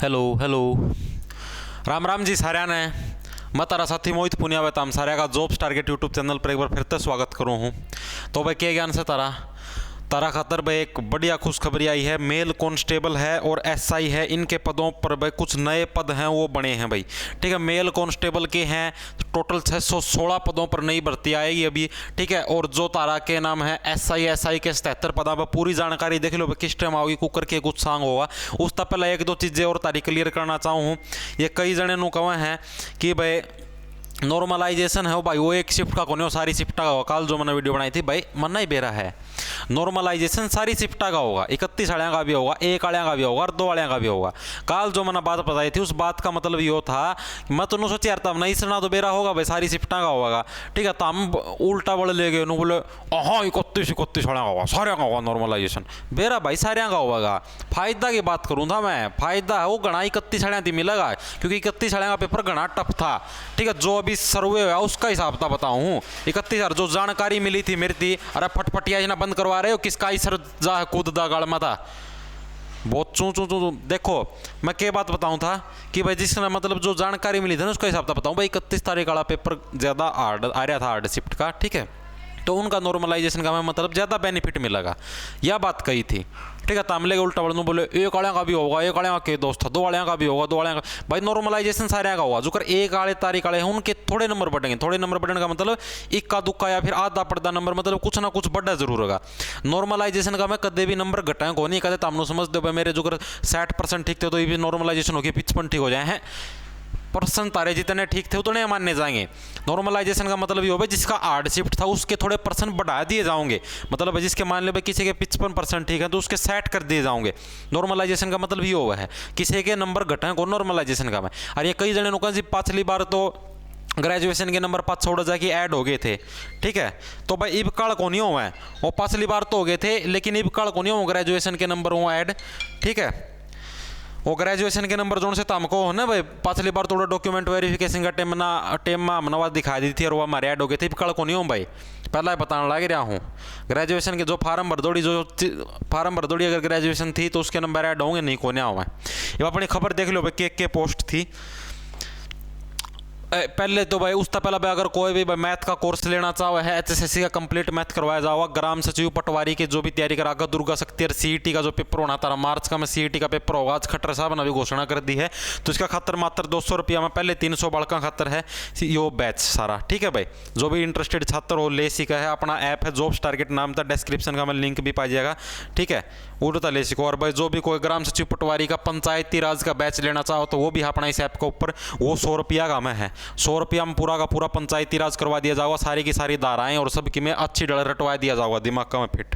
Hello hello Ram Ram ji साਰਿਆਂ ने मैं तारा साथी मोहित पुनिया बताम सारे का जॉब्स टारगेट यूट्यूब चैनल पर एक बार फिर से स्वागत करूँ हूँ। तो भाई क्या ज्ञान से तारा तारा खातर भाई एक बढ़िया खुशखबरी आई है। मेल कांस्टेबल है और एसआई है, इनके पदों पर भाई कुछ नए पद हैं वो बने हैं भाई। ठीक है, मेल कांस्टेबल के हैं टोटल 616 पदों पर नई भर्ती आएगी अभी। ठीक है, और जो तारा के नाम है एसआई के 77 पदों पर पूरी जानकारी देख लो किस टाइम आओगी, कुकर के कुछ सांग होगा। उस तक पहले एक दो चीज़ें और तारीख क्लियर करना चाहूँ। ये कई जने नु कहे हैं कि भाई नॉर्मलाइजेशन है वो भाई वो एक शिफ्ट का कौन हो, सारी शिफ्टा का होगा। कल जो मैंने वीडियो बनाई थी भाई मन्ना ही बेरा है, नॉर्मलाइजेशन सारी शिफ्टा का होगा, 31 वालियाँ का भी होगा, 1 वालियाँ का भी होगा और 2 वालियाँ का भी होगा। कल जो मैंने बात बताई थी उस बात का मतलब ये था कि मैं तो सोच यार तब नहीं सुना तो बेरा होगा भाई सारी शिफ्टा का होगा। ठीक है, तो हम उल्टा बड़ ले गए बोले हाँ 31 वालियाँ का होगा, सारे का होगा नॉर्मलाइजेशन। बेरा भाई सारे का होगा। फायदा की बात करूँ था मैं, फायदा है वो घना 31 वालियाँ थी मिलेगा, क्योंकि 31 वालियाँ का पेपर घना टफ था। ठीक है, जो अभी सर्वे हुआ उसका हिसाब था बताऊँ 31 जो जानकारी मिली थी मेरी थी। अरे फटफटिया ना बंद करवा रहे हो, किसका ही सर जा कूद दा गाड़ में था बहुत चू चू चू। देखो मैं क्या बात बताऊं था कि भाई जिसने मतलब जो जानकारी मिली थी ना उसका हिसाब था बताऊं भाई 31 तारीख वाला पेपर ज़्यादा हार्ड आ रहा था, हार्ड शिफ्ट का। ठीक है, तो उनका नॉर्मलाइजेशन का मैं मतलब ज़्यादा बेनिफिट मिलेगा, यह बात कही थी। ठीक है, तामले के उल्टा बढ़ बोले 1 वालियाँ का भी होगा, 1 वालियाँ का दोस्त था, 2 वालियाँ का भी होगा, 2 वालियाँ का भाई नॉर्मलाइजेशन सारे का होगा। जो कर 1 वाले तारीख वाले हैं उनके थोड़े नंबर बढ़ेंगे, थोड़े नंबर बढ़ने का मतलब इक्का दुक्का या फिर आधा पड़दा नंबर, मतलब कुछ ना कुछ बढ़ा जरूर होगा। नॉर्मलाइजेशन का मैं कदे भी नंबर घटाएं को नहीं, कदे तामनो समझ दो भाई मेरे जो कर 60% ठीक थे तो ये भी नॉर्मलाइजेशन होगी 55 ठीक हो जाए हैं परसेंट तारे जितने ठीक थे उतने मानने जाएंगे। नॉर्मलाइजेशन का मतलब ये हो भाई जिसका हार्ड शिफ्ट था उसके थोड़े परसेंट बढ़ा दिए जाओगे, मतलब जिसके मान ले भाई किसी के 55% ठीक है तो उसके सेट कर दिए जाओगे। नॉर्मलाइजेशन का मतलब ये हुआ है किसी के नंबर घटे को नॉर्मलाइजेशन का। मैं और ये कई जने नुका जी पिछली बार तो ग्रेजुएशन के नंबर 5 छोड़ जाके ऐड हो गए थे। ठीक है, तो भाई इब काल को नहीं हुआ है, वो पिछली बार तो हो गए थे लेकिन इब काल को नहीं हुआ ग्रेजुएशन के नंबर वो ऐड। ठीक है, वो ग्रेजुएशन के नंबर जोन से तो हमको हो ना भाई पिछली बार थोड़ा डॉक्यूमेंट वेरिफिकेशन का टेम में हमने बात दिखा दी थी और वो हमारे ऐड हो गए थे। कल को नहीं हूँ भाई, पहला ही बताने लग रहा हूँ ग्रेजुएशन के जो फार्म भर दौड़ी अगर ग्रेजुएशन थी तो उसके नंबर ऐड होंगे, नहीं को नहीं हुआ। ये अपनी खबर देख लो भाई के पोस्ट थी पहले तो भाई उसका पहला भाई अगर कोई भी भाई मैथ का कोर्स लेना चाहो है एचएसएससी का कंप्लीट मैथ करवाया जाओगा। ग्राम सचिव पटवारी की जो भी तैयारी करा दुर्गा शक्ति और सीईटी का जो पेपर होना था मार्च का में सीईटी का पेपर होगा। आज खट्टर साहब ने भी घोषणा कर दी है, तो इसका खातर मात्र 200 रुपया में पहले 300 बालका खातर है यो बैच सारा। ठीक है भाई, जो भी इंटरेस्टेड छात्र हो ले सीखा है, अपना ऐप है जॉब्स टारगेट नाम था, डिस्क्रिप्शन का मैं लिंक भी पाइएगा। ठीक है, उड़ता ले सीखो। और भाई जो भी कोई ग्राम सचिव पटवारी का पंचायती राज का बैच लेना चाहो तो वो भी अपना इस ऐप के ऊपर वो 100 रुपया का में है, 100 रुपया में पूरा का पूरा पंचायती राज करवा दिया जाएगा, सारी की सारी धाराएं और सब की में अच्छी डर रटवा दिया जाएगा दिमाग का में फिट।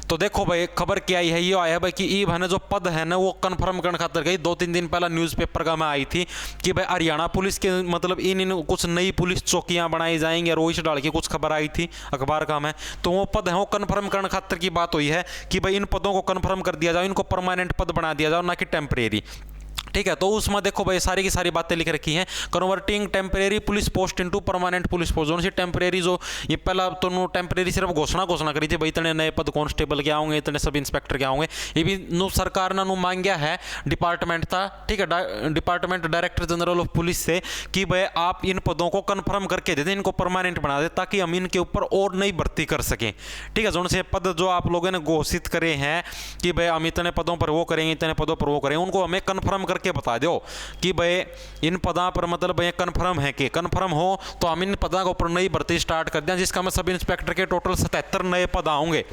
तो देखो भाई खबर क्या आई है, ये आया है भाई कि ईब है ना जो पद है ना वो कंफर्म करने खातर गई 2-3 दिन पहला न्यूज़पेपर का में आई थी कि भाई हरियाणा पुलिस के मतलब इन कुछ नई पुलिस चौकियां बनाई जाएंगी और वही डाल के कुछ खबर आई थी अखबार का में। तो वो पद है वो कन्फर्म करने खातर की बात हुई है कि भाई इन पदों को कन्फर्म कर दिया जाए, इनको परमानेंट पद बना दिया जाए ना कि टेम्परेरी। ठीक है, तो उसमें देखो भाई सारी की सारी बातें लिख रखी हैं। Converting temporary police post into permanent police post. जो टेम्परेरी जो ये पहला तो टेम्परेरी सिर्फ घोषणा करी थी भाई इतने नए पद कांस्टेबल के आओगे, इतने सब इंस्पेक्टर के आओगे। ये भी नु सरकार ने नु मांग गया है डिपार्टमेंट था। ठीक है, department director general of police से कि भाई आप इन पदों को कन्फर्म करके दे दें, इनको परमानेंट बना दे ताकि हम इनके ऊपर और नई भर्ती कर सकें। ठीक है, जो से पद जो आप लोगों ने घोषित करे हैं कि भाई हम इतने पदों पर वो करेंगे, इतने पदों पर वो करेंगे, उनको हमें कन्फर्म करके बता दो कि भाई इन पदों पर मतलब भाई कन्फर्म है कि कन्फर्म हो तो हम इन पदों के ऊपर नई भर्ती स्टार्ट कर दें, जिसका मैं सब इंस्पेक्टर के टोटल 77 नए पद आएंगे।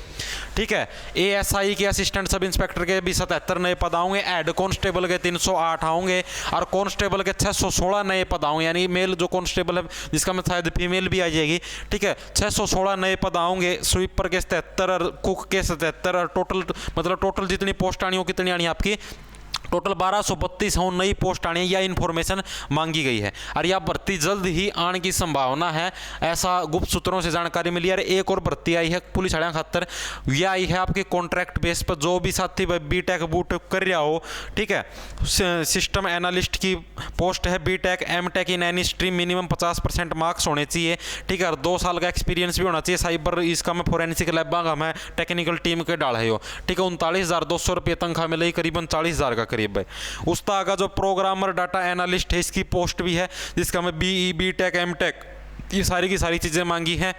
ठीक है, एएसआई के असिस्टेंट सब इंस्पेक्टर के भी 77 नए पद आएंगे, हेड कांस्टेबल के 308 आएंगे और कांस्टेबल के 616 नए पद आएंगे, यानी मेल जो कांस्टेबल है जिसका मैं शायद फीमेल भी आ जाएगी। ठीक है, 616 नए पद आएंगे, स्वीपर के 77 और कुक के 77 और टोटल मतलब टोटल जितनी पोस्ट आनी हो कितनी आनी आपकी टोटल 1232 नई पोस्ट आनी है, यह इन्फॉर्मेशन मांगी गई है और यह भर्ती जल्द ही आने की संभावना है, ऐसा गुप्त सूत्रों से जानकारी मिली है। एक और भर्ती आई है पुलिस हड़िया खातर, यह आई है आपके कॉन्ट्रैक्ट बेस पर। जो भी साथी बीटेक बूटेक कर रहा हो, ठीक है, सिस्टम एनालिस्ट की पोस्ट है, BTech MTech in any stream, minimum 50% marks होने चाहिए। ठीक है, और 2 साल का एक्सपीरियंस भी होना चाहिए। साइबर इसका मैं फोरेंसिक लैब का मैं टेक्निकल टीम के डाल है। ठीक है, 39,200 रुपये तनख्वाह मिलेगी, करीबन 40,000 का करीब करीब भाई। उसका का जो प्रोग्रामर डाटा एनालिस्ट है इसकी पोस्ट भी है, जिसका मैं BE BTech MTech ये सारी की सारी चीज़ें मांगी हैं।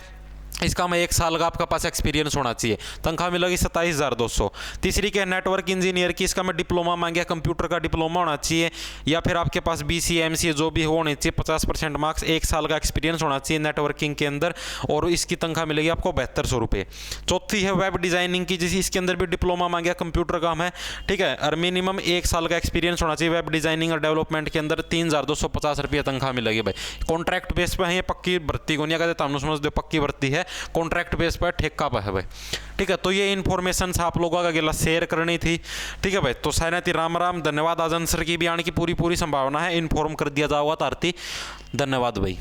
इसका मैं 1 साल का आपका पास एक्सपीरियंस होना चाहिए। तनख्वाह मिलेगी 27,200। तीसरी के नेटवर्क इंजीनियर की, इसका मैं डिप्लोमा मांगे, कंप्यूटर का डिप्लोमा होना चाहिए या फिर आपके पास BCA MCA जो भी होने चाहिए, 50% मार्क्स, 1 साल का एक्सपीरियंस होना चाहिए नेटवर्किंग के अंदर, और इसकी तनख्वाह मिलेगी आपको 7200 रुपये। चौथी है वेब डिज़ाइनिंग की, जिस इसके अंदर भी डिप्लोमा मांगे, कंप्यूटर काम है, ठीक है, और मिनिमम 1 साल का एक्सपीरियंस होना चाहिए वेब डिज़ाइनिंग और डेवलपमेंट के अंदर। 3,250 रुपये तनख्वाह मिलेगी भाई। कॉन्ट्रैक्ट बेस पर है, ये पक्की भर्ती को नहीं कहते, तमनु समझ दो पक्की भर्ती है, कॉन्ट्रैक्ट बेस पर ठेका पर है भाई। ठीक है, तो ये इन्फॉर्मेशन आप लोगों का गिला शेयर करनी थी। ठीक है भाई, तो साइनाती राम राम, धन्यवाद। आज आंसर की भी आने की पूरी संभावना है, इन्फॉर्म कर दिया जाओगा तारती। धन्यवाद भाई।